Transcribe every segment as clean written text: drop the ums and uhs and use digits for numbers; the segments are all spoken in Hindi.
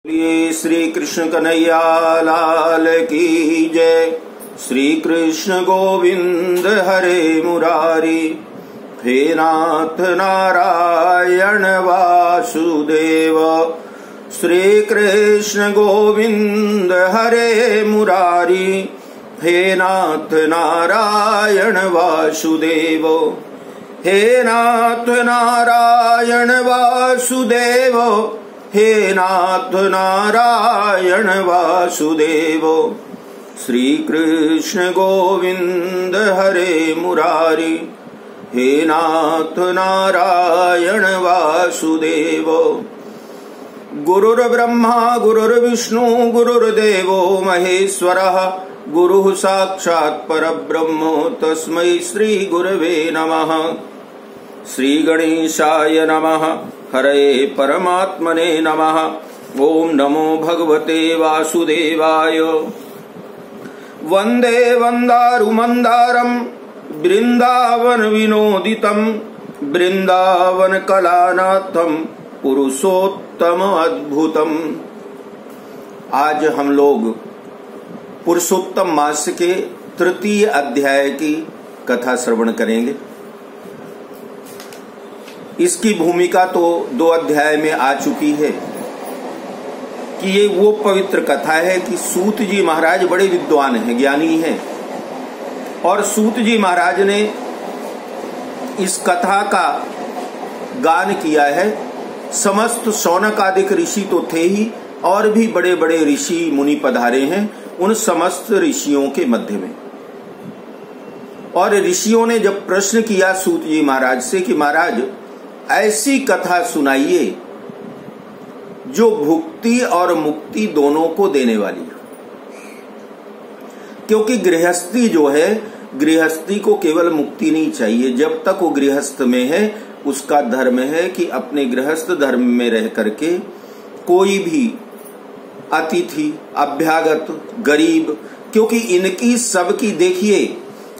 बोलिए श्री कृष्ण कन्हैया लाल की जय। श्री कृष्ण गोविंद हरे मुरारी, हे नाथ नारायण वासुदेव। श्री कृष्ण गोविंद हरे मुरारी, हे नाथ नारायण वासुदेव। हे नाथ नारायण वासुदेव, हे नाथ नारायण वासुदेव। श्री कृष्ण गोविंद हरे मुरारी, हे नाथ नारायण वासुदेव। गुरुर्ब्रह्मा गुरुर्विष्णु गुरुर्देवो महेश्वरः, गुरुः साक्षात् परब्रह्म तस्मै श्री गुरवे नमः। श्री गणेशाय नमः, हरे परमात्मने नमः। ओम नमो भगवते वासुदेवाय। वंदे वंदारुमंदारम वृंदावन विनोदितम, वृंदावन कलानाथम पुरुषोत्तम अद्भुतम। आज हम लोग पुरुषोत्तम मास के तृतीय अध्याय की कथा श्रवण करेंगे। इसकी भूमिका तो 2 अध्याय में आ चुकी है कि ये वो पवित्र कथा है कि सूत जी महाराज बड़े विद्वान हैं, ज्ञानी हैं, और सूत जी महाराज ने इस कथा का गान किया है। समस्त शौनक आदि ऋषि तो थे ही, और भी बड़े बड़े ऋषि मुनि पधारे हैं उन समस्त ऋषियों के मध्य में। और ऋषियों ने जब प्रश्न किया सूत जी महाराज से कि महाराज ऐसी कथा सुनाइए जो भुक्ति और मुक्ति दोनों को देने वाली है। क्योंकि गृहस्थी जो है, गृहस्थी को केवल मुक्ति नहीं चाहिए। जब तक वो गृहस्थ में है उसका धर्म है कि अपने गृहस्थ धर्म में रह करके कोई भी अतिथि, अभ्यागत, गरीब, क्योंकि इनकी सबकी देखिए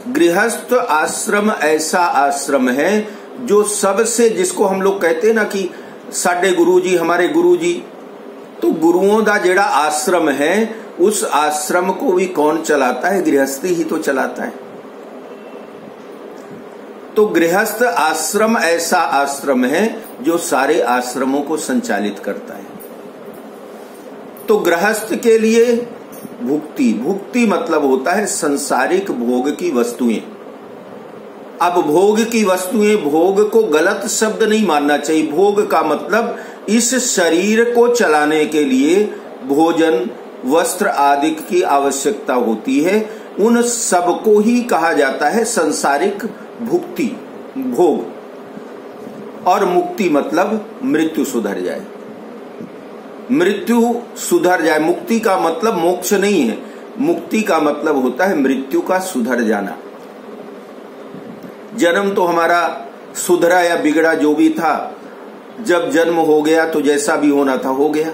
गृहस्थ आश्रम ऐसा आश्रम है जो सबसे, जिसको हम लोग कहते हैं ना कि साडे गुरु जी, हमारे गुरु जी, तो गुरुओं का जेड़ा आश्रम है उस आश्रम को भी कौन चलाता है? गृहस्थी ही तो चलाता है। तो गृहस्थ आश्रम ऐसा आश्रम है जो सारे आश्रमों को संचालित करता है। तो गृहस्थ के लिए भुक्ति, भुक्ति मतलब होता है संसारिक भोग की वस्तुएं। अब भोग की वस्तुएं, भोग को गलत शब्द नहीं मानना चाहिए। भोग का मतलब इस शरीर को चलाने के लिए भोजन, वस्त्र आदि की आवश्यकता होती है, उन सब को ही कहा जाता है संसारिक भुक्ति, भोग। और मुक्ति मतलब मृत्यु सुधर जाए, मृत्यु सुधर जाए। मुक्ति का मतलब मोक्ष नहीं है, मुक्ति का मतलब होता है मृत्यु का सुधर जाना। जन्म तो हमारा सुधरा या बिगड़ा जो भी था, जब जन्म हो गया तो जैसा भी होना था हो गया।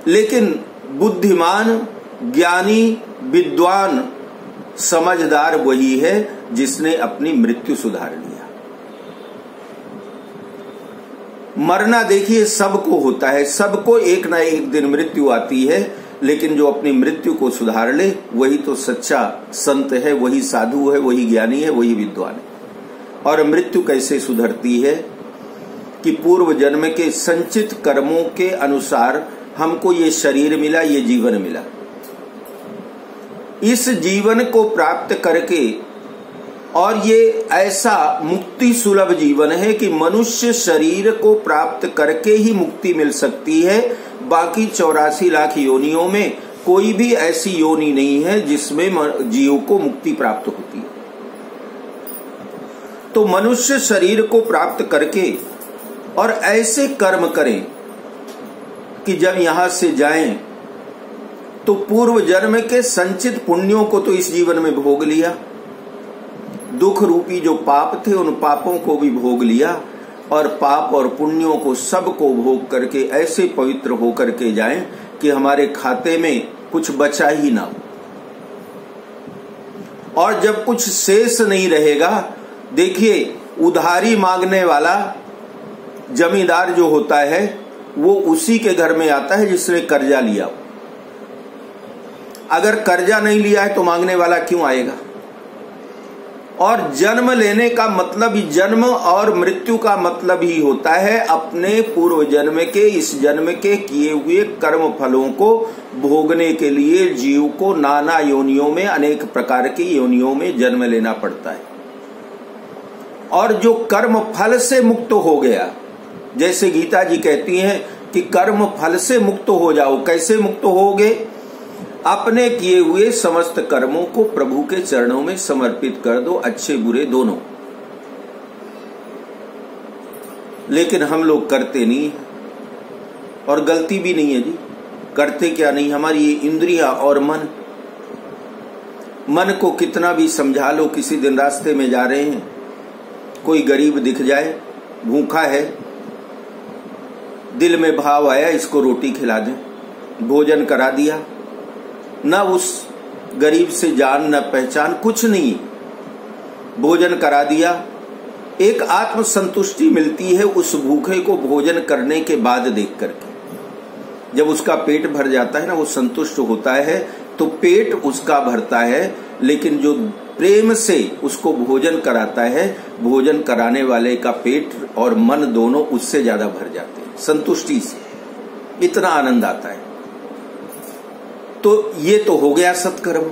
लेकिन बुद्धिमान, ज्ञानी, विद्वान, समझदार वही है जिसने अपनी मृत्यु सुधार लिया। मरना देखिए सबको होता है, सबको एक ना एक दिन मृत्यु आती है, लेकिन जो अपनी मृत्यु को सुधार ले वही तो सच्चा संत है, वही साधु है, वही ज्ञानी है, वही विद्वान है। और मृत्यु कैसे सुधरती है कि पूर्व जन्म के संचित कर्मों के अनुसार हमको ये शरीर मिला, ये जीवन मिला। इस जीवन को प्राप्त करके, और ये ऐसा मुक्ति सुलभ जीवन है कि मनुष्य शरीर को प्राप्त करके ही मुक्ति मिल सकती है। बाकी 84 लाख योनियों में कोई भी ऐसी योनि नहीं है जिसमें जीव को मुक्ति प्राप्त होती है। तो मनुष्य शरीर को प्राप्त करके और ऐसे कर्म करें कि जब यहां से जाएं तो पूर्व जन्म के संचित पुण्यों को तो इस जीवन में भोग लिया, दुख रूपी जो पाप थे उन पापों को भी भोग लिया, और पाप और पुण्यों को सबको भोग करके ऐसे पवित्र होकर के जाएं कि हमारे खाते में कुछ बचा ही ना हो। और जब कुछ शेष नहीं रहेगा, देखिए उधारी मांगने वाला जमींदार जो होता है वो उसी के घर में आता है जिसने कर्जा लिया। अगर कर्जा नहीं लिया है तो मांगने वाला क्यों आएगा? और जन्म लेने का मतलब ही, जन्म और मृत्यु का मतलब ही होता है अपने पूर्व जन्म के, इस जन्म के किए हुए कर्म फलों को भोगने के लिए जीव को नाना योनियों में, अनेक प्रकार की योनियों में जन्म लेना पड़ता है। और जो कर्म फल से मुक्त हो गया, जैसे गीता जी कहती हैं कि कर्म फल से मुक्त हो जाओ। कैसे मुक्त होगे? अपने किए हुए समस्त कर्मों को प्रभु के चरणों में समर्पित कर दो, अच्छे बुरे दोनों। लेकिन हम लोग करते नहीं है, और गलती भी नहीं है जी। करते क्या नहीं, हमारी ये इंद्रियां और मन को कितना भी समझा लो। किसी दिन रास्ते में जा रहे हैं, कोई गरीब दिख जाए, भूखा है, दिल में भाव आया इसको रोटी खिला दें, भोजन करा दिया, न उस गरीब से जान न पहचान, कुछ नहीं, भोजन करा दिया। एक आत्म संतुष्टि मिलती है उस भूखे को भोजन करने के बाद देख करके। जब उसका पेट भर जाता है ना, वो संतुष्ट होता है, तो पेट उसका भरता है। लेकिन जो प्रेम से उसको भोजन कराता है, भोजन कराने वाले का पेट और मन दोनों उससे ज्यादा भर जाते हैं, संतुष्टि से इतना आनंद आता है। तो ये तो हो गया सत्कर्म।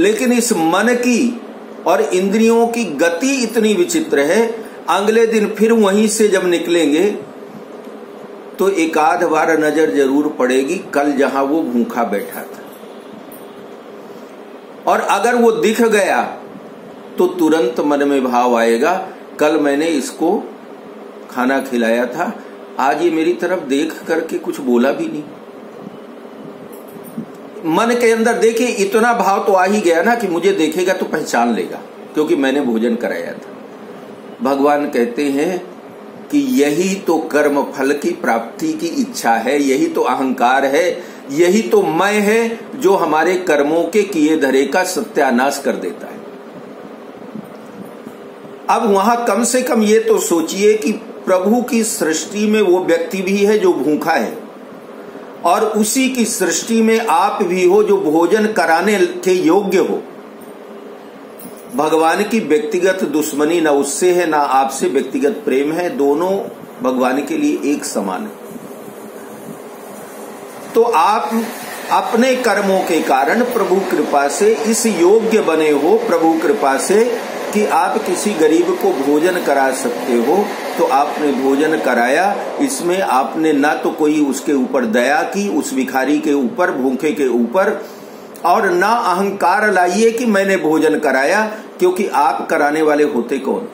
लेकिन इस मन की और इंद्रियों की गति इतनी विचित्र है, अगले दिन फिर वहीं से जब निकलेंगे तो एक आध बार नजर जरूर पड़ेगी कल जहां वो भूखा बैठा था। और अगर वो दिख गया तो तुरंत मन में भाव आएगा, कल मैंने इसको खाना खिलाया था, आज ये मेरी तरफ देख करके कुछ बोला भी नहीं। मन के अंदर देखिए इतना भाव तो आ ही गया ना कि मुझे देखेगा तो पहचान लेगा, क्योंकि मैंने भोजन कराया था। भगवान कहते हैं कि यही तो कर्म फल की प्राप्ति की इच्छा है, यही तो अहंकार है, यही तो मैं है जो हमारे कर्मों के किए धरे का सत्यानाश कर देता है। अब वहां कम से कम ये तो सोचिए कि प्रभु की सृष्टि में वो व्यक्ति भी है जो भूखा है, और उसी की सृष्टि में आप भी हो जो भोजन कराने के योग्य हो। भगवान की व्यक्तिगत दुश्मनी न उससे है, ना आपसे व्यक्तिगत प्रेम है, दोनों भगवान के लिए एक समान है। तो आप अपने कर्मों के कारण प्रभु कृपा से इस योग्य बने हो, प्रभु कृपा से, कि आप किसी गरीब को भोजन करा सकते हो, तो आपने भोजन कराया। इसमें आपने ना तो कोई उसके ऊपर दया की, उस भिखारी के ऊपर, भूखे के ऊपर, और ना अहंकार लाइए कि मैंने भोजन कराया, क्योंकि आप कराने वाले होते कौन?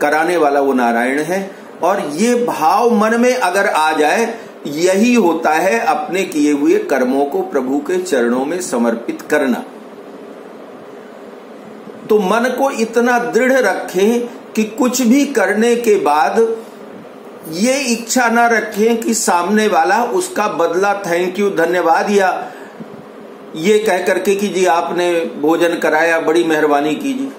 कराने वाला वो नारायण है। और ये भाव मन में अगर आ जाए, यही होता है अपने किए हुए कर्मों को प्रभु के चरणों में समर्पित करना। तो मन को इतना दृढ़ रखें कि कुछ भी करने के बाद ये इच्छा ना रखें कि सामने वाला उसका बदला थैंक यू, धन्यवाद, या ये कह करके कि जी आपने भोजन कराया, बड़ी मेहरबानी कीजिए।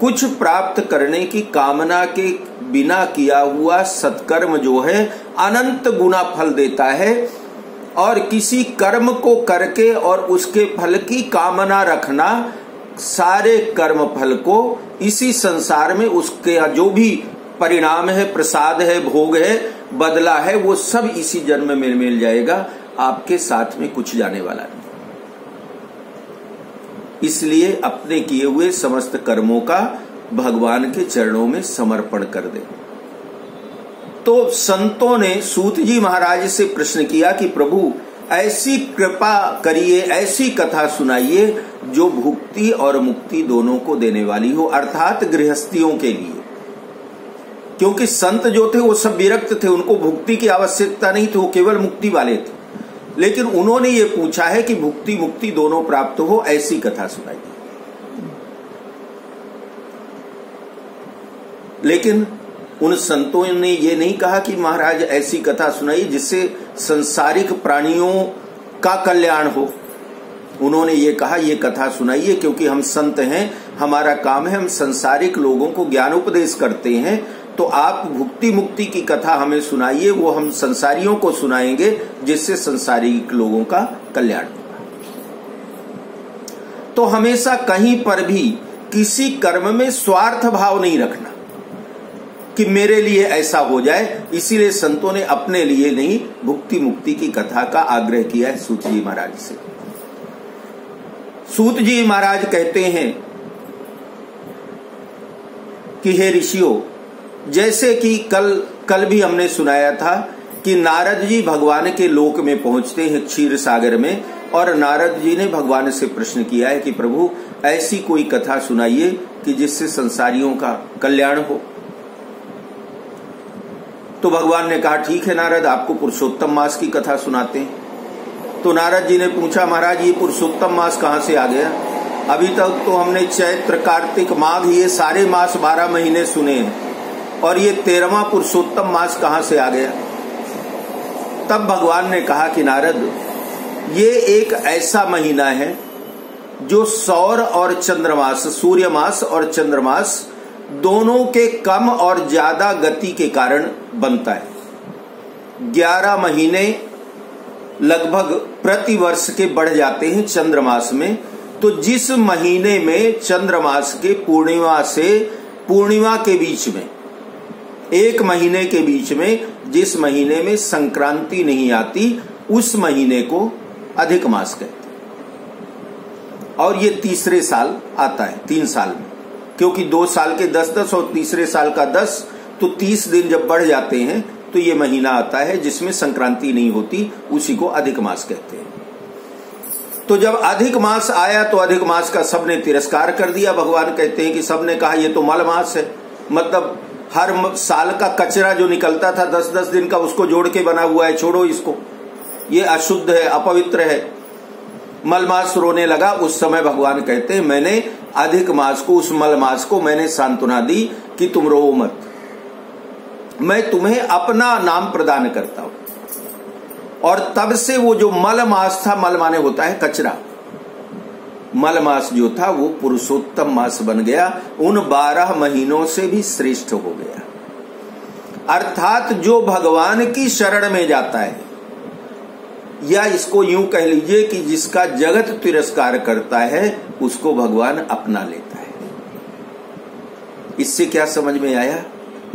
कुछ प्राप्त करने की कामना के बिना किया हुआ सत्कर्म जो है अनंत गुना फल देता है। और किसी कर्म को करके और उसके फल की कामना रखना, सारे कर्म फल को इसी संसार में उसके जो भी परिणाम है, प्रसाद है, भोग है, बदला है, वो सब इसी जन्म में मिल जाएगा, आपके साथ में कुछ जाने वाला नहीं। इसलिए अपने किए हुए समस्त कर्मों का भगवान के चरणों में समर्पण कर दे। तो संतों ने सूत जी महाराज से प्रश्न किया कि प्रभु ऐसी कृपा करिए, ऐसी कथा सुनाइए जो भुक्ति और मुक्ति दोनों को देने वाली हो, अर्थात गृहस्थियों के लिए। क्योंकि संत जो थे वो सब विरक्त थे, उनको भुक्ति की आवश्यकता नहीं थी, वो केवल मुक्ति वाले थे। लेकिन उन्होंने ये पूछा है कि भुक्ति मुक्ति दोनों प्राप्त हो, ऐसी कथा सुनाइए। लेकिन उन संतों ने ये नहीं कहा कि महाराज ऐसी कथा सुनाइए जिससे संसारिक प्राणियों का कल्याण हो। उन्होंने ये कहा ये कथा सुनाइए क्योंकि हम संत हैं, हमारा काम है, हम संसारिक लोगों को ज्ञान उपदेश करते हैं, तो तो आप भुक्ति मुक्ति की कथा हमें सुनाइए, वो हम संसारियों को सुनाएंगे, जिससे संसारिक लोगों का कल्याण होगा। तो हमेशा कहीं पर भी किसी कर्म में स्वार्थ भाव नहीं रखना कि मेरे लिए ऐसा हो जाए। इसीलिए संतों ने अपने लिए नहीं, भुक्ति मुक्ति की कथा का आग्रह किया है सूत जी महाराज से। सूत जी महाराज कहते हैं कि हे ऋषियों, जैसे कि कल भी हमने सुनाया था कि नारद जी भगवान के लोक में पहुंचते हैं क्षीर सागर में, और नारद जी ने भगवान से प्रश्न किया है कि प्रभु ऐसी कोई कथा सुनाइए कि जिससे संसारियों का कल्याण हो। तो भगवान ने कहा ठीक है नारद, आपको पुरुषोत्तम मास की कथा सुनाते हैं। तो नारद जी ने पूछा महाराज ये पुरुषोत्तम मास कहां से आ गया? अभी तक तो हमने चैत्र कार्तिक माघ ये सारे मास 12 महीने सुने हैं, और ये 13वां पुरुषोत्तम मास कहां से आ गया? तब भगवान ने कहा कि नारद, ये एक ऐसा महीना है जो सौर और चंद्रमास, सूर्य मास और चंद्रमास दोनों के कम और ज्यादा गति के कारण बनता है। 11 महीने लगभग प्रति वर्ष के बढ़ जाते हैं चंद्रमास में। तो जिस महीने में चंद्रमास के पूर्णिमा से पूर्णिमा के बीच में, एक महीने के बीच में जिस महीने में संक्रांति नहीं आती, उस महीने को अधिक मास कहते हैं। और ये तीसरे साल आता है, 3 साल में, क्योंकि 2 साल के 10-10 और तीसरे साल का 10, तो 30 दिन जब बढ़ जाते हैं तो ये महीना आता है जिसमें संक्रांति नहीं होती, उसी को अधिक मास कहते हैं। तो जब अधिक मास आया तो अधिक मास का सबने तिरस्कार कर दिया। भगवान कहते हैं कि सबने कहा ये तो मल मास है, मतलब हर साल का कचरा जो निकलता था 10-10 दिन का, उसको जोड़ के बना हुआ है, छोड़ो इसको, ये अशुद्ध है, अपवित्र है। मल मास रोने लगा। उस समय भगवान कहते हैं मैंने अधिक मास को, उस मल मास को मैंने सांत्वना दी कि तुम रो मत, मैं तुम्हें अपना नाम प्रदान करता हूं। और तब से वो जो मल मास था, मल माने होता है कचरा, मल मास जो था वो पुरुषोत्तम मास बन गया, उन 12 महीनों से भी श्रेष्ठ हो गया। अर्थात जो भगवान की शरण में जाता है, या इसको यूं कह लीजिए कि जिसका जगत तिरस्कार करता है, उसको भगवान अपना लेता है। इससे क्या समझ में आया?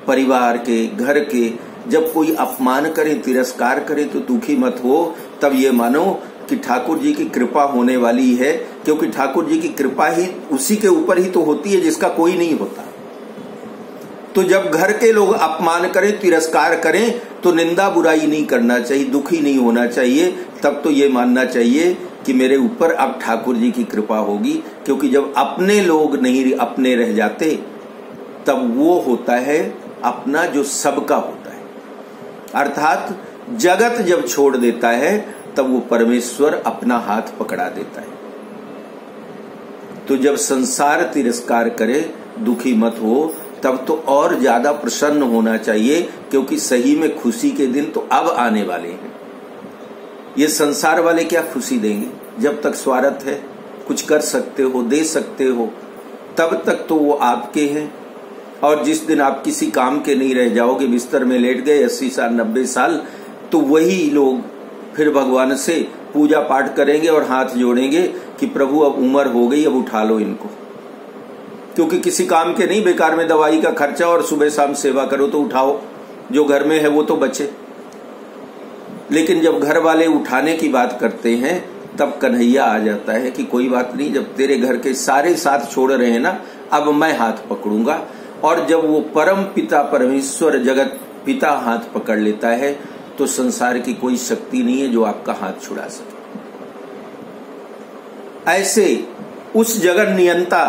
परिवार के, घर के जब कोई अपमान करे, तिरस्कार करे तो दुखी मत हो, तब ये मानो कि ठाकुर जी की कृपा होने वाली है, क्योंकि ठाकुर जी की कृपा ही उसी के ऊपर ही तो होती है जिसका कोई नहीं होता। तो जब घर के लोग अपमान करें, तिरस्कार करें, तो निंदा बुराई नहीं करना चाहिए, दुखी नहीं होना चाहिए। तब तो ये मानना चाहिए कि मेरे ऊपर अब ठाकुर जी की कृपा होगी, क्योंकि जब अपने लोग नहीं अपने रह जाते, तब वो होता है अपना जो सबका होता है। अर्थात जगत जब छोड़ देता है, तब वो परमेश्वर अपना हाथ पकड़ा देता है। तो जब संसार तिरस्कार करे, दुखी मत हो, तब तो और ज्यादा प्रसन्न होना चाहिए, क्योंकि सही में खुशी के दिन तो अब आने वाले हैं। ये संसार वाले क्या खुशी देंगे? जब तक स्वार्थ है, कुछ कर सकते हो, दे सकते हो, तब तक तो वो आपके हैं। और जिस दिन आप किसी काम के नहीं रह जाओगे, बिस्तर में लेट गए 80 साल 90 साल, तो वही लोग फिर भगवान से पूजा पाठ करेंगे और हाथ जोड़ेंगे कि प्रभु अब उम्र हो गई, अब उठा लो इनको, क्योंकि किसी काम के नहीं, बेकार में दवाई का खर्चा और सुबह शाम सेवा करो, तो उठाओ, जो घर में है वो तो बचे। लेकिन जब घर वाले उठाने की बात करते हैं, तब कन्हैया आ जाता है कि कोई बात नहीं, जब तेरे घर के सारे साथ छोड़ रहे हैं ना, अब मैं हाथ पकड़ूंगा। और जब वो परम पिता परमेश्वर जगत पिता हाथ पकड़ लेता है, तो संसार की कोई शक्ति नहीं है जो आपका हाथ छुड़ा सके। ऐसे उस जगत नियंता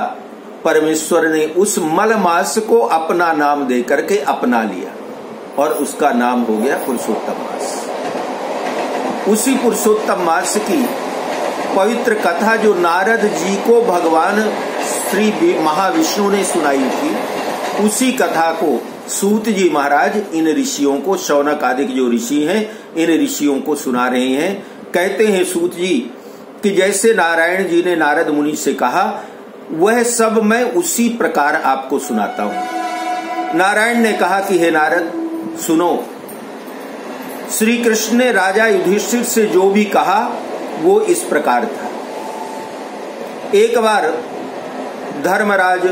परमेश्वर ने उस मल मास को अपना नाम दे करके अपना लिया, और उसका नाम हो गया पुरुषोत्तम मास। उसी पुरुषोत्तम मास की पवित्र कथा जो नारद जी को भगवान श्री महाविष्णु ने सुनाई थी, उसी कथा को सूत जी महाराज इन ऋषियों को, शौनक आदि जो ऋषि हैं, इन ऋषियों को सुना रहे हैं। कहते हैं सूत जी कि जैसे नारायण जी ने नारद मुनि से कहा, वह सब मैं उसी प्रकार आपको सुनाता हूं। नारायण ने कहा कि हे नारद सुनो, श्री कृष्ण ने राजा युधिष्ठिर से जो भी कहा वो इस प्रकार था। एक बार धर्मराज,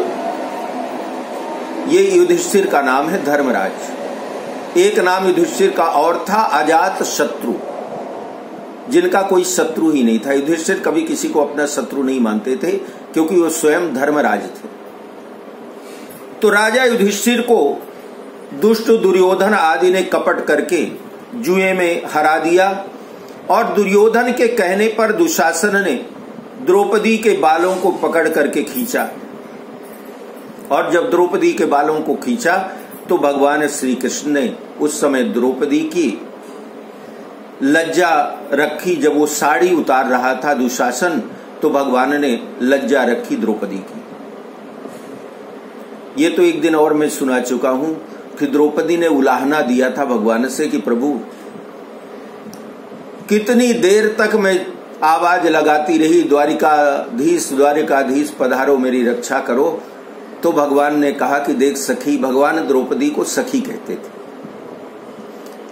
ये युधिष्ठिर का नाम है धर्मराज, एक नाम युधिष्ठिर का और था अजात शत्रु, जिनका कोई शत्रु ही नहीं था। युधिष्ठिर कभी किसी को अपना शत्रु नहीं मानते थे क्योंकि वो स्वयं धर्मराज थे। तो राजा युधिष्ठिर को दुष्ट दुर्योधन आदि ने कपट करके जुए में हरा दिया और दुर्योधन के कहने पर दुशासन ने द्रौपदी के बालों को पकड़ करके खींचा, और जब द्रौपदी के बालों को खींचा तो भगवान श्री कृष्ण ने उस समय द्रौपदी की लज्जा रखी। जब वो साड़ी उतार रहा था दुशासन, तो भगवान ने लज्जा रखी द्रौपदी की। ये तो एक दिन और मैं सुना चुका हूं कि द्रौपदी ने उलाहना दिया था भगवान से कि प्रभु कितनी देर तक मैं आवाज लगाती रही, द्वारिकाधीश पधारो मेरी रक्षा करो। तो भगवान ने कहा कि देख सखी, भगवान द्रौपदी को सखी कहते थे,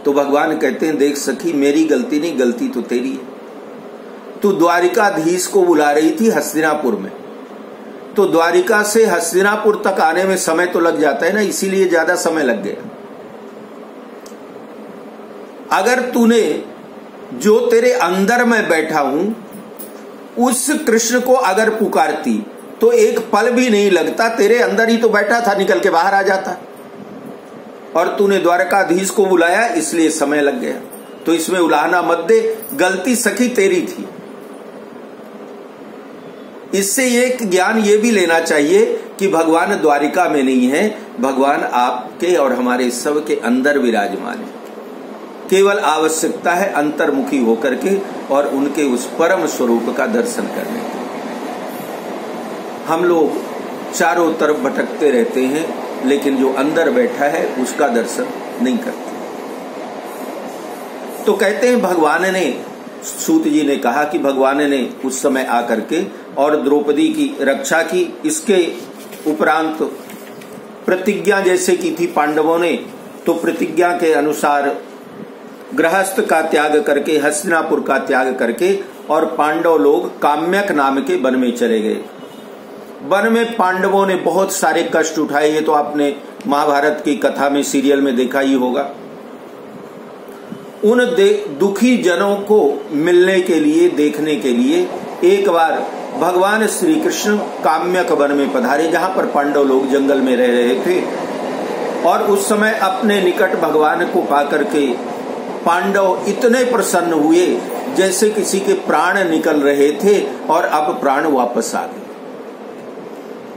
तो भगवान कहते हैं देख सखी, मेरी गलती नहीं, गलती तो तेरी है। तू द्वारिकाधीश को बुला रही थी हस्तिनापुर में, तो द्वारिका से हस्तिनापुर तक आने में समय तो लग जाता है ना, इसीलिए ज्यादा समय लग गया। अगर तूने जो तेरे अंदर में बैठा हूं उस कृष्ण को अगर पुकारती तो एक पल भी नहीं लगता, तेरे अंदर ही तो बैठा था, निकल के बाहर आ जाता। और तूने द्वारकाधीश को बुलाया इसलिए समय लग गया। तो इसमें उलाहना मत दे, गलती सखी तेरी थी। इससे एक ज्ञान ये भी लेना चाहिए कि भगवान द्वारिका में नहीं है, भगवान आपके और हमारे सब के अंदर विराजमान है। केवल आवश्यकता है अंतर्मुखी होकर के और उनके उस परम स्वरूप का दर्शन करने की। हम लोग चारों तरफ भटकते रहते हैं, लेकिन जो अंदर बैठा है उसका दर्शन नहीं करते। तो कहते हैं भगवान ने, सूत जी ने कहा कि भगवान ने उस समय आकर के और द्रौपदी की रक्षा की। इसके उपरांत प्रतिज्ञा जैसे की थी पांडवों ने, तो प्रतिज्ञा के अनुसार गृहस्थ का त्याग करके, हस्तिनापुर का त्याग करके, और पांडव लोग काम्यक नाम के वन में चले गए। वन में पांडवों ने बहुत सारे कष्ट उठाए, ये तो आपने महाभारत की कथा में, सीरियल में देखा ही होगा। उन दुखी जनों को मिलने के लिए, देखने के लिए एक बार भगवान श्री कृष्ण काम्यक वन में पधारे, जहां पर पांडव लोग जंगल में रह रहे थे। और उस समय अपने निकट भगवान को पाकर के पांडव इतने प्रसन्न हुए जैसे किसी के प्राण निकल रहे थे और अब प्राण वापस आ गए।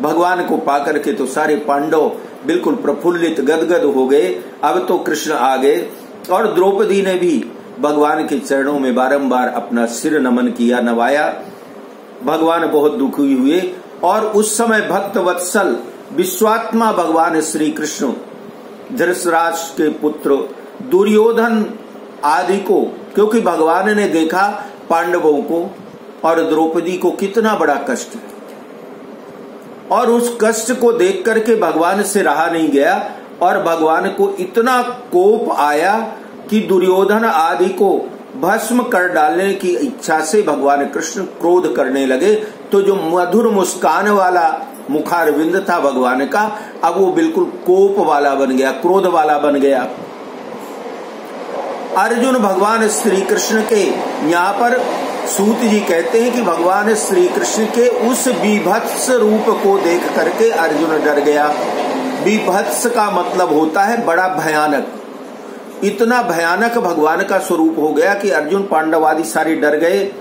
भगवान को पाकर के तो सारे पांडव बिल्कुल प्रफुल्लित गदगद हो गए। अब तो कृष्ण आ गए, और द्रौपदी ने भी भगवान के चरणों में बारंबार अपना सिर नमन किया, नवाया। भगवान बहुत दुखी हुए, और उस समय भक्त वत्सल विश्वात्मा भगवान श्री कृष्ण धृतराष्ट्र के पुत्र दुर्योधन आदि को, क्योंकि भगवान ने देखा पांडवों को और द्रौपदी को कितना बड़ा कष्ट है, और उस कष्ट को देख करके भगवान से रहा नहीं गया, और भगवान को इतना कोप आया कि दुर्योधन आदि को भस्म कर डालने की इच्छा से भगवान कृष्ण क्रोध करने लगे। तो जो मधुर मुस्कान वाला मुखारविंद था भगवान का, अब वो बिल्कुल कोप वाला बन गया, क्रोध वाला बन गया। अर्जुन भगवान श्री कृष्ण के, यहाँ पर सूत जी कहते हैं कि भगवान श्री कृष्ण के उस बीभत्स रूप को देख करके अर्जुन डर गया। बीभत्स का मतलब होता है बड़ा भयानक। इतना भयानक भगवान का स्वरूप हो गया कि अर्जुन, पांडव आदि सारे डर गए।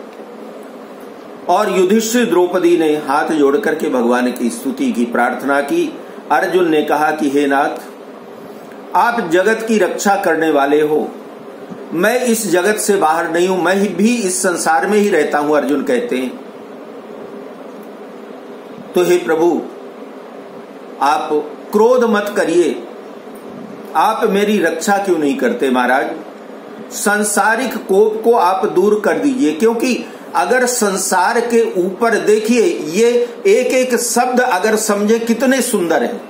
और युधिष्ठिर द्रौपदी ने हाथ जोड़ करके भगवान की स्तुति की, प्रार्थना की। अर्जुन ने कहा कि हे नाथ, आप जगत की रक्षा करने वाले हो, मैं इस जगत से बाहर नहीं हूं, मैं भी इस संसार में ही रहता हूं, अर्जुन कहते हैं। तो हे प्रभु, आप क्रोध मत करिए, आप मेरी रक्षा क्यों नहीं करते महाराज? सांसारिक कोप को आप दूर कर दीजिए, क्योंकि अगर संसार के ऊपर देखिए, ये एक एक शब्द अगर समझे कितने सुंदर है।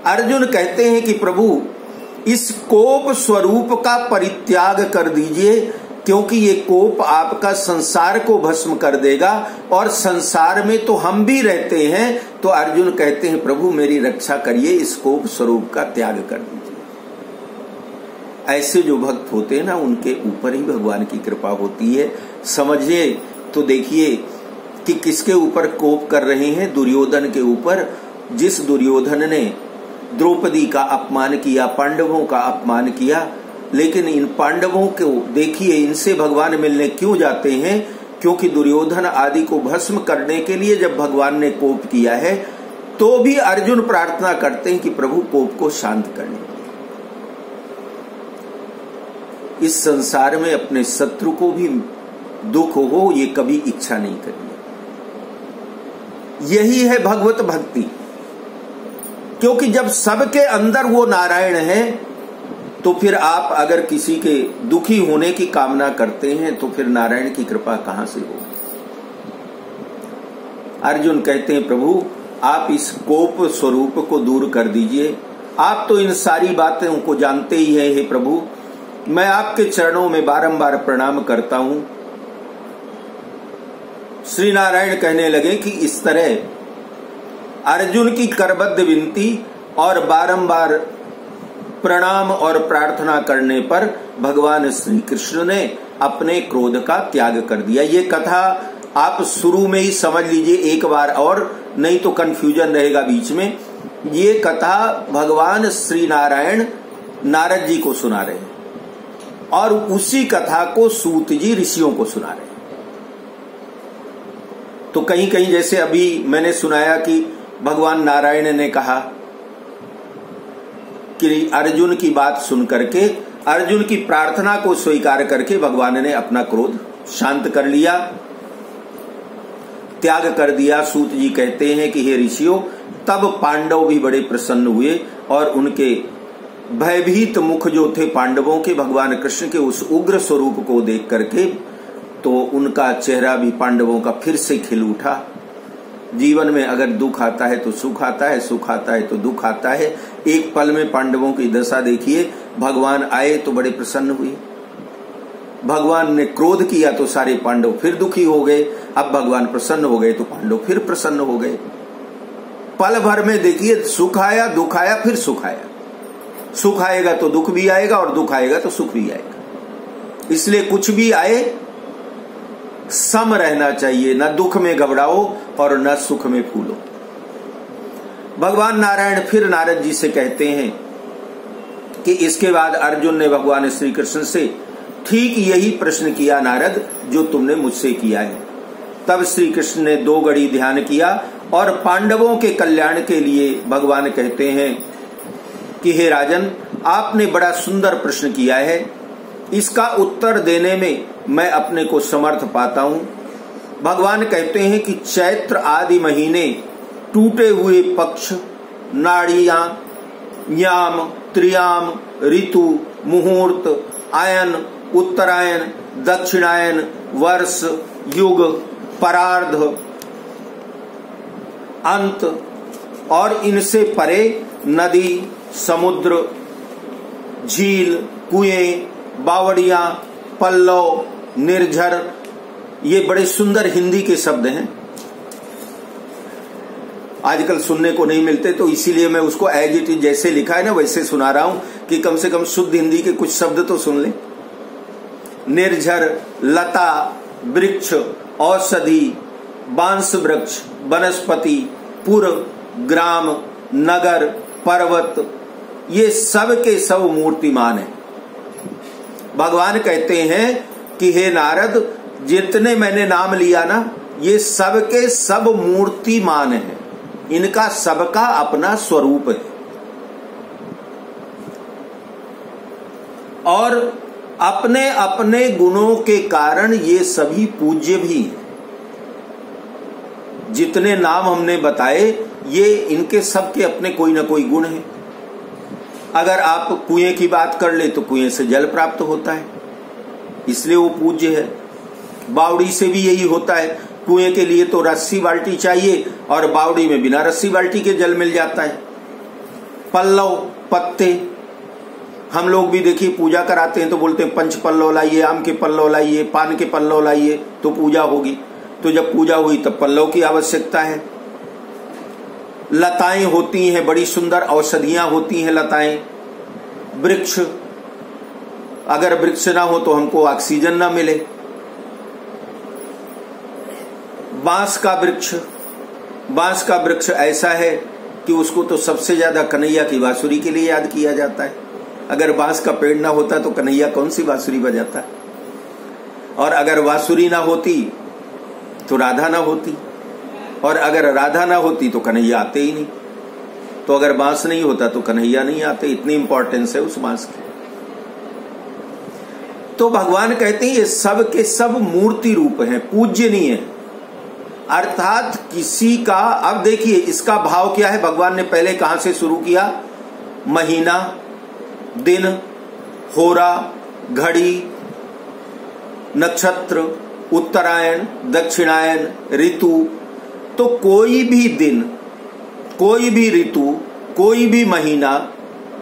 अर्जुन कहते हैं कि प्रभु इस कोप स्वरूप का परित्याग कर दीजिए, क्योंकि ये कोप आपका संसार को भस्म कर देगा और संसार में तो हम भी रहते हैं। तो अर्जुन कहते हैं प्रभु मेरी रक्षा करिए, इस कोप स्वरूप का त्याग कर दीजिए। ऐसे जो भक्त होते हैं ना, उनके ऊपर ही भगवान की कृपा होती है। समझिए तो देखिए कि किसके ऊपर कोप कर रहे हैं, दुर्योधन के ऊपर। जिस दुर्योधन ने द्रौपदी का अपमान किया, पांडवों का अपमान किया, लेकिन इन पांडवों को देखिए, इनसे भगवान मिलने क्यों जाते हैं? क्योंकि दुर्योधन आदि को भस्म करने के लिए जब भगवान ने कोप किया है, तो भी अर्जुन प्रार्थना करते हैं कि प्रभु कोप को शांत कर लीजिए। इस संसार में अपने शत्रु को भी दुख हो, ये कभी इच्छा नहीं करनी। यही है भगवत भक्ति। क्योंकि जब सबके अंदर वो नारायण है, तो फिर आप अगर किसी के दुखी होने की कामना करते हैं तो फिर नारायण की कृपा कहां से होगी? अर्जुन कहते हैं प्रभु आप इस कोप स्वरूप को दूर कर दीजिए। आप तो इन सारी बातों को जानते ही हैं। हे प्रभु, मैं आपके चरणों में बारंबार प्रणाम करता हूं। श्री नारायण कहने लगे कि इस तरह अर्जुन की करबद्ध विनती और बारंबार प्रणाम और प्रार्थना करने पर भगवान श्री कृष्ण ने अपने क्रोध का त्याग कर दिया। ये कथा आप शुरू में ही समझ लीजिए एक बार और, नहीं तो कंफ्यूजन रहेगा बीच में। ये कथा भगवान श्री नारायण नारद जी को सुना रहे हैं और उसी कथा को सूत जी ऋषियों को सुना रहे हैं। तो कहीं कहीं जैसे अभी मैंने सुनाया कि भगवान नारायण ने कहा कि अर्जुन की बात सुन करके, अर्जुन की प्रार्थना को स्वीकार करके भगवान ने अपना क्रोध शांत कर लिया, त्याग कर दिया। सूत जी कहते हैं कि हे ऋषियों, तब पांडव भी बड़े प्रसन्न हुए और उनके भयभीत मुख जो थे पांडवों के, भगवान कृष्ण के उस उग्र स्वरूप को देख करके, तो उनका चेहरा भी पांडवों का फिर से खिल उठा। जीवन में अगर दुख आता है तो सुख आता है, सुख आता है तो दुख आता है। एक पल में पांडवों की दशा देखिए। भगवान आए तो बड़े प्रसन्न हुए, भगवान ने क्रोध किया तो सारे पांडव फिर दुखी हो गए। अब भगवान प्रसन्न हो गए तो पांडव फिर प्रसन्न हो गए। पल भर में देखिए, सुख आया, दुख आया, फिर सुख आया। सुख आएगा तो दुख भी आएगा और दुख आएगा तो सुख भी आएगा। इसलिए कुछ भी आए सम रहना चाहिए, न दुख में घबराओ और न सुख में फूलो। भगवान नारायण फिर नारद जी से कहते हैं कि इसके बाद अर्जुन ने भगवान श्री कृष्ण से ठीक यही प्रश्न किया, नारद, जो तुमने मुझसे किया है। तब श्री कृष्ण ने 2 घड़ी ध्यान किया और पांडवों के कल्याण के लिए भगवान कहते हैं कि हे राजन, आपने बड़ा सुंदर प्रश्न किया है। इसका उत्तर देने में मैं अपने को समर्थ पाता हूं। भगवान कहते हैं कि चैत्र आदि महीने, टूटे हुए पक्ष, नाड़ियां, याम, त्रियाम, ऋतु, मुहूर्त, आयन, उत्तरायण, दक्षिणायन, वर्ष, युग, परार्ध, अंत और इनसे परे नदी, समुद्र, झील, कुएं, बावड़ियां, पल्लव, निर्झर, ये बड़े सुंदर हिंदी के शब्द हैं। आजकल सुनने को नहीं मिलते, तो इसीलिए मैं उसको एज इट इज जैसे लिखा है ना वैसे सुना रहा हूं कि कम से कम शुद्ध हिंदी के कुछ शब्द तो सुन लें। निर्झर, लता, वृक्ष, औषधि, बांस वृक्ष, वनस्पति, पुर, ग्राम, नगर, पर्वत, ये सब के सब मूर्तिमान है। भगवान कहते हैं कि हे नारद, जितने मैंने नाम लिया ना, ये सब के सब मूर्तिमान है। इनका सबका अपना स्वरूप है और अपने अपने गुणों के कारण ये सभी पूज्य भी हैं। जितने नाम हमने बताए, ये इनके सबके अपने कोई ना कोई गुण है। अगर आप कुएं की बात कर ले तो कुएं से जल प्राप्त होता है, इसलिए वो पूज्य है। बावड़ी से भी यही होता है। कुएं के लिए तो रस्सी बाल्टी चाहिए और बावड़ी में बिना रस्सी बाल्टी के जल मिल जाता है। पल्लव, पत्ते, हम लोग भी देखिए पूजा कराते हैं तो बोलते हैं पंच पल्लव लाइए, आम के पल्लव लाइए, पान के पल्लव लाइए तो पूजा होगी। तो जब पूजा हुई तब पल्लव की आवश्यकता है। लताएं होती हैं, बड़ी सुंदर औषधियां होती हैं लताएं। वृक्ष, अगर वृक्ष ना हो तो हमको ऑक्सीजन ना मिले। बांस का वृक्ष, बांस का वृक्ष ऐसा है कि उसको तो सबसे ज्यादा कन्हैया की बांसुरी के लिए याद किया जाता है। अगर बांस का पेड़ ना होता तो कन्हैया कौन सी बांसुरी बजाता, और अगर बांसुरी ना होती तो राधा ना होती, और अगर राधा ना होती तो कन्हैया आते ही नहीं। तो अगर बांस नहीं होता तो कन्हैया नहीं आते, इतनी इंपॉर्टेंस है उस बांस की। तो भगवान कहते हैं ये सब के सब मूर्ति रूप हैं, पूज्यनीय है। अर्थात किसी का, अब देखिए इसका भाव क्या है, भगवान ने पहले कहां से शुरू किया, महीना, दिन, होरा, घड़ी, नक्षत्र, उत्तरायण, दक्षिणायन, ऋतु। तो कोई भी दिन, कोई भी ऋतु, कोई भी महीना,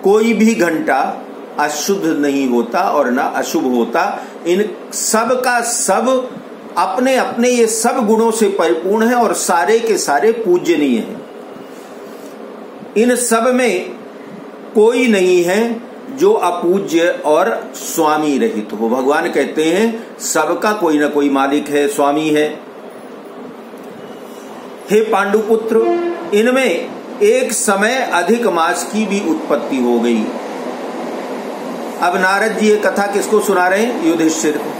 कोई भी घंटा अशुद्ध नहीं होता और ना अशुभ होता। इन सब का सब अपने अपने ये सब गुणों से परिपूर्ण है और सारे के सारे पूजनीय हैं। इन सब में कोई नहीं है जो अपूज्य और स्वामी रहित हो। भगवान कहते हैं सबका कोई ना कोई मालिक है, स्वामी है। हे पांडुपुत्र, इनमें एक समय अधिक मास की भी उत्पत्ति हो गई। अब नारद जी ये कथा किसको सुना रहे हैं, युधिष्ठिर को।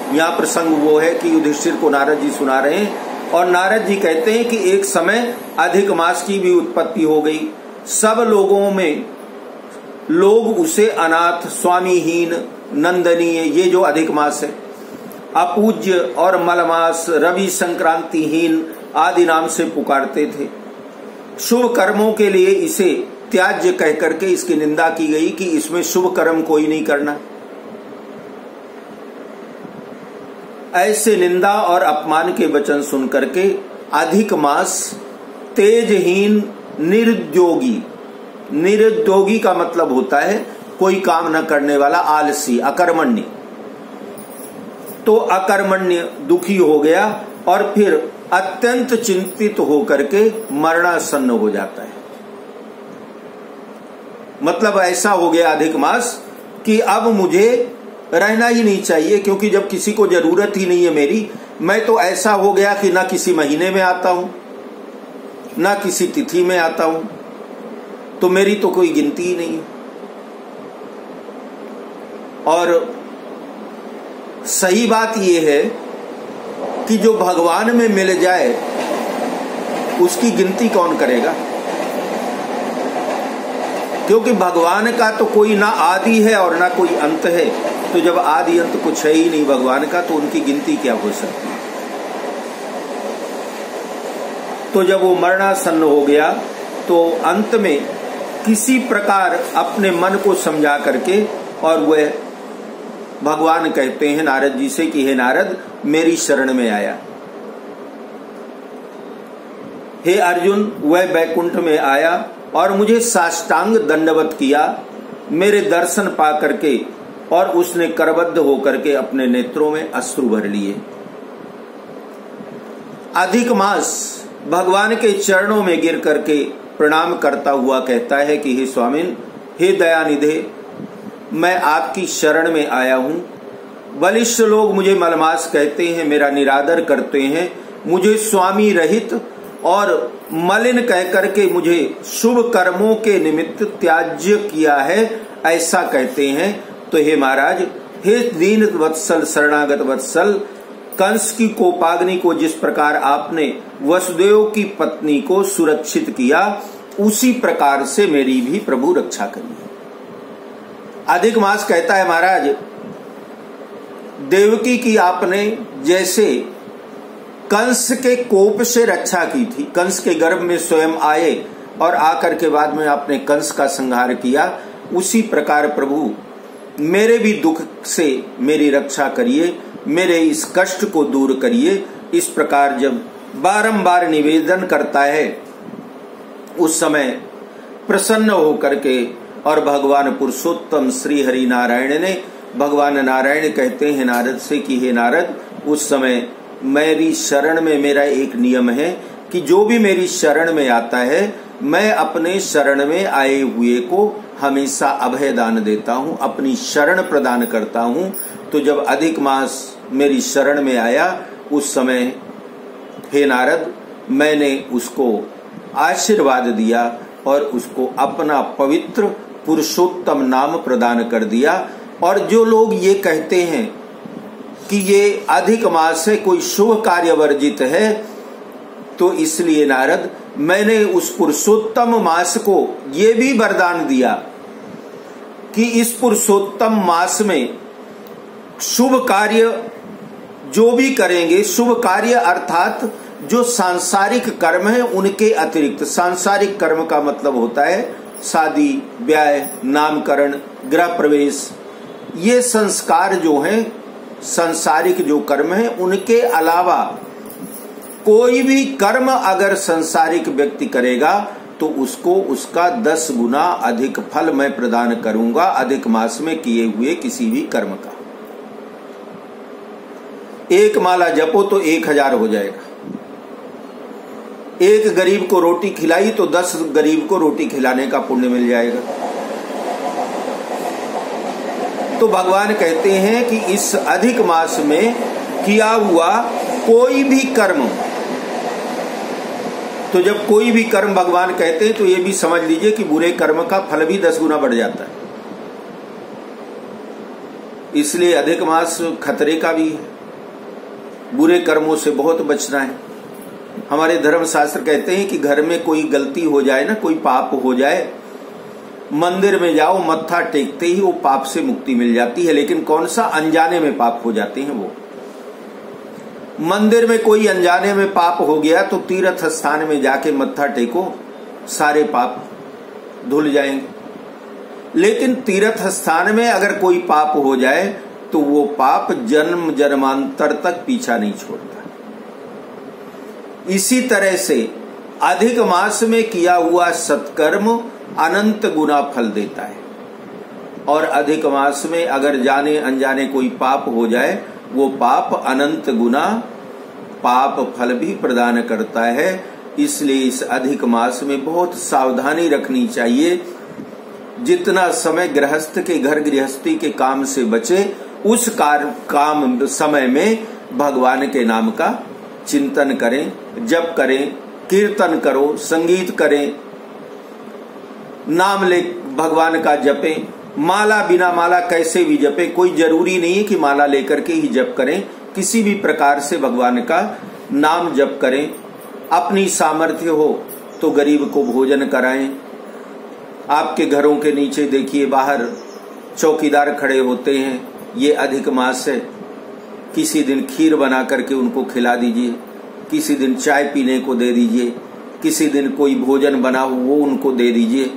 यहाँ प्रसंग वो है कि युधिष्ठिर को नारद जी सुना रहे हैं, और नारद जी कहते हैं कि एक समय अधिक मास की भी उत्पत्ति हो गई। सब लोगों में लोग उसे अनाथ, स्वामीहीन, नंदनीय, ये जो अधिक मास है, अपूज्य और मलमास, रवि संक्रांतिहीन आदि नाम से पुकारते थे। शुभ कर्मों के लिए इसे त्याज्य कह करके इसकी निंदा की गई कि इसमें शुभ कर्म कोई नहीं करना। ऐसे निंदा और अपमान के वचन सुन करके अधिक मास तेजहीन, निरुद्योगी, निरुद्योगी का मतलब होता है कोई काम न करने वाला, आलसी, अकर्मण्य। तो अकर्मण्य दुखी हो गया और फिर अत्यंत चिंतित होकर के मरणासन्न हो जाता है। मतलब ऐसा हो गया अधिक मास कि अब मुझे रहना ही नहीं चाहिए, क्योंकि जब किसी को जरूरत ही नहीं है मेरी, मैं तो ऐसा हो गया कि ना किसी महीने में आता हूं, ना किसी तिथि में आता हूं, तो मेरी तो कोई गिनती ही नहीं है। और सही बात यह है कि जो भगवान में मिल जाए उसकी गिनती कौन करेगा, क्योंकि भगवान का तो कोई ना आदि है और ना कोई अंत है। तो जब आदि अंत कुछ है ही नहीं भगवान का, तो उनकी गिनती क्या हो सकती है। तो जब वो मरणासन्न हो गया तो अंत में किसी प्रकार अपने मन को समझा करके, और वह भगवान कहते हैं नारद जी से कि हे नारद, मेरी शरण में आया। हे अर्जुन, वह बैकुंठ में आया और मुझे साष्टांग दंडवत किया, मेरे दर्शन पा करके, और उसने करबद्ध होकर के अपने नेत्रों में अश्रु भर लिए। अधिक मास भगवान के चरणों में गिर करके प्रणाम करता हुआ कहता है कि हे स्वामिन, हे दयानिधे, मैं आपकी शरण में आया हूं। बलिष्ठ लोग मुझे मलमास कहते हैं, मेरा निरादर करते हैं, मुझे स्वामी रहित और मलिन कह करके मुझे शुभ कर्मों के निमित्त त्याज्य किया है, ऐसा कहते हैं। तो हे महाराज, हे दीन वत्सल, शरणागत वत्सल, कंस की कोपाग्नि को जिस प्रकार आपने वसुदेव की पत्नी को सुरक्षित किया, उसी प्रकार से मेरी भी प्रभु रक्षा करिए। अधिक मास कहता है महाराज, देवकी की आपने जैसे कंस के कोप से रक्षा की थी, कंस के गर्भ में स्वयं आए और आकर के बाद में आपने कंस का संहार किया, उसी प्रकार प्रभु मेरे भी दुख से मेरी रक्षा करिए, मेरे इस कष्ट को दूर करिए। इस प्रकार जब बारंबार निवेदन करता है, उस समय प्रसन्न होकर के, और भगवान पुरुषोत्तम श्री हरि नारायण ने, भगवान नारायण कहते हैं नारद से कि हे नारद, उस समय मेरी शरण में मेरा एक नियम है कि जो भी मेरी शरण में आता है मैं अपने शरण में आए हुए को हमेशा अभय दान देता हूँ, अपनी शरण प्रदान करता हूँ। तो जब अधिक मास मेरी शरण में आया उस समय हे नारद मैंने उसको आशीर्वाद दिया और उसको अपना पवित्र पुरुषोत्तम नाम प्रदान कर दिया। और जो लोग ये कहते हैं कि ये अधिक मास से कोई शुभ कार्य वर्जित है, तो इसलिए नारद मैंने उस पुरुषोत्तम मास को ये भी वरदान दिया कि इस पुरुषोत्तम मास में शुभ कार्य जो भी करेंगे, शुभ कार्य अर्थात जो सांसारिक कर्म है उनके अतिरिक्त, सांसारिक कर्म का मतलब होता है शादी ब्याह, नामकरण, गृह प्रवेश, ये संस्कार जो हैं, सांसारिक जो कर्म है उनके अलावा कोई भी कर्म अगर सांसारिक व्यक्ति करेगा तो उसको उसका 10 गुना अधिक फल मैं प्रदान करूंगा अधिक मास में किए हुए किसी भी कर्म का। एक माला जपो तो 1000 हो जाएगा। एक गरीब को रोटी खिलाई तो 10 गरीब को रोटी खिलाने का पुण्य मिल जाएगा। तो भगवान कहते हैं कि इस अधिक मास में किया हुआ कोई भी कर्म, तो जब कोई भी कर्म भगवान कहते हैं तो ये भी समझ लीजिए कि बुरे कर्म का फल भी 10 गुना बढ़ जाता है। इसलिए अधिक मास खतरे का भी है, बुरे कर्मों से बहुत बचना है। हमारे धर्म शास्त्र कहते हैं कि घर में कोई गलती हो जाए ना, कोई पाप हो जाए, मंदिर में जाओ, मत्था टेकते ही वो पाप से मुक्ति मिल जाती है। लेकिन कौन सा? अनजाने में पाप हो जाते हैं। वो मंदिर में कोई अनजाने में पाप हो गया तो तीर्थ स्थान में जाके मत्था टेको, सारे पाप धुल जाएंगे। लेकिन तीर्थ स्थान में अगर कोई पाप हो जाए तो वो पाप जन्म जन्मांतर तक पीछा नहीं छोड़ता। इसी तरह से अधिक मास में किया हुआ सत्कर्म अनंत गुना फल देता है, और अधिक मास में अगर जाने अनजाने कोई पाप हो जाए वो पाप अनंत गुना पाप फल भी प्रदान करता है। इसलिए इस अधिक मास में बहुत सावधानी रखनी चाहिए। जितना समय गृहस्थ के घर गृहस्थी के काम से बचे उस काम समय में भगवान के नाम का चिंतन करें, जप करें, कीर्तन करो, संगीत करें, नाम ले भगवान का जपें। माला बिना माला कैसे भी जपे, कोई जरूरी नहीं है कि माला लेकर के ही जप करें, किसी भी प्रकार से भगवान का नाम जप करें। अपनी सामर्थ्य हो तो गरीब को भोजन कराएं। आपके घरों के नीचे देखिए बाहर चौकीदार खड़े होते हैं, ये अधिक मास है, किसी दिन खीर बना करके उनको खिला दीजिए, किसी दिन चाय पीने को दे दीजिए, किसी दिन कोई भोजन बना हो वो उनको दे दीजिए।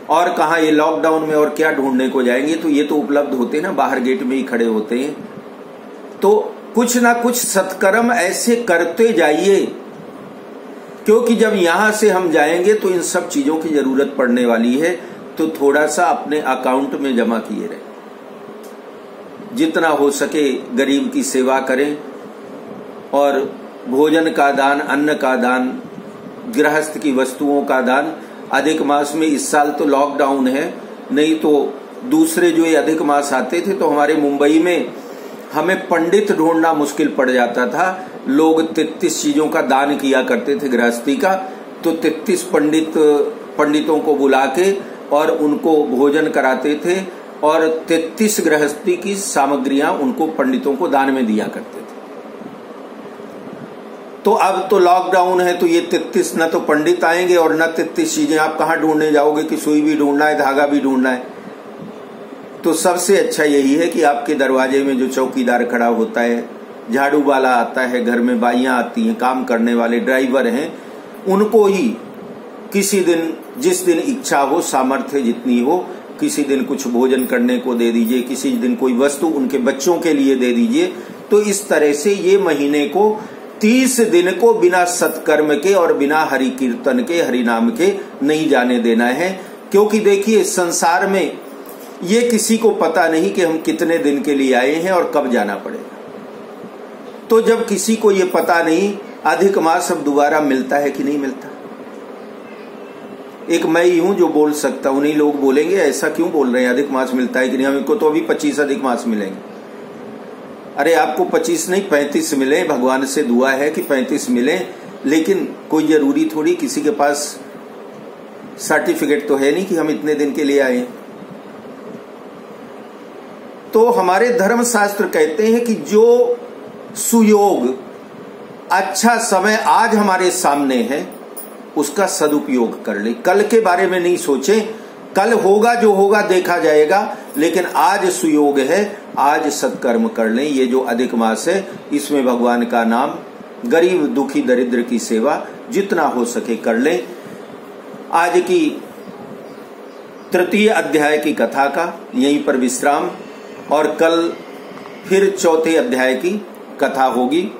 और कहा ये लॉकडाउन में और क्या ढूंढने को जाएंगे, तो ये तो उपलब्ध होते हैं ना, बाहर गेट में ही खड़े होते हैं। तो कुछ ना कुछ सत्कर्म ऐसे करते जाइए, क्योंकि जब यहां से हम जाएंगे तो इन सब चीजों की जरूरत पड़ने वाली है। तो थोड़ा सा अपने अकाउंट में जमा किए रहे, जितना हो सके गरीब की सेवा करें, और भोजन का दान, अन्न का दान, गृहस्थ की वस्तुओं का दान। अधिक मास में इस साल तो लॉकडाउन है, नहीं तो दूसरे जो ये अधिक मास आते थे तो हमारे मुंबई में हमें पंडित ढूंढना मुश्किल पड़ जाता था। लोग 33 चीजों का दान किया करते थे गृहस्थी का, तो 33 पंडितों को बुला के और उनको भोजन कराते थे, और 33 गृहस्थी की सामग्रियां उनको पंडितों को दान में दिया करते थे। तो अब तो लॉकडाउन है तो ये 33 न तो पंडित आएंगे और न 33 चीजें आप कहाँ ढूंढने जाओगे कि सुई भी ढूंढना है, धागा भी ढूंढना है। तो सबसे अच्छा यही है कि आपके दरवाजे में जो चौकीदार खड़ा होता है, झाड़ू वाला आता है, घर में बाइयां आती हैं, काम करने वाले ड्राइवर हैं, उनको ही किसी दिन, जिस दिन इच्छा हो, सामर्थ्य जितनी हो, किसी दिन कुछ भोजन करने को दे दीजिए, किसी दिन कोई वस्तु उनके बच्चों के लिए दे दीजिए। तो इस तरह से ये महीने को 30 दिन को बिना सत्कर्म के और बिना हरि कीर्तन के, हरि नाम के नहीं जाने देना है। क्योंकि देखिए संसार में ये किसी को पता नहीं कि हम कितने दिन के लिए आए हैं और कब जाना पड़ेगा। तो जब किसी को ये पता नहीं, अधिक मास अब दोबारा मिलता है कि नहीं मिलता। एक मैं ही हूं जो बोल सकता हूं, नहीं लोग बोलेंगे ऐसा क्यों बोल रहे हैं, अधिक मास मिलता है कि नहीं, हमको तो अभी 25 अधिक मास मिलेंगे। अरे आपको 25 नहीं 35 मिले, भगवान से दुआ है कि 35 मिले, लेकिन कोई जरूरी थोड़ी, किसी के पास सर्टिफिकेट तो है नहीं कि हम इतने दिन के लिए आए। तो हमारे धर्म शास्त्र कहते हैं कि जो सुयोग अच्छा समय आज हमारे सामने है उसका सदुपयोग कर ले। कल के बारे में नहीं सोचे, कल होगा जो होगा देखा जाएगा, लेकिन आज सुयोग है, आज सत्कर्म कर लें। ये जो अधिक मास है इसमें भगवान का नाम, गरीब दुखी दरिद्र की सेवा जितना हो सके कर लें। आज की तृतीय अध्याय की कथा का यहीं पर विश्राम, और कल फिर चौथे अध्याय की कथा होगी।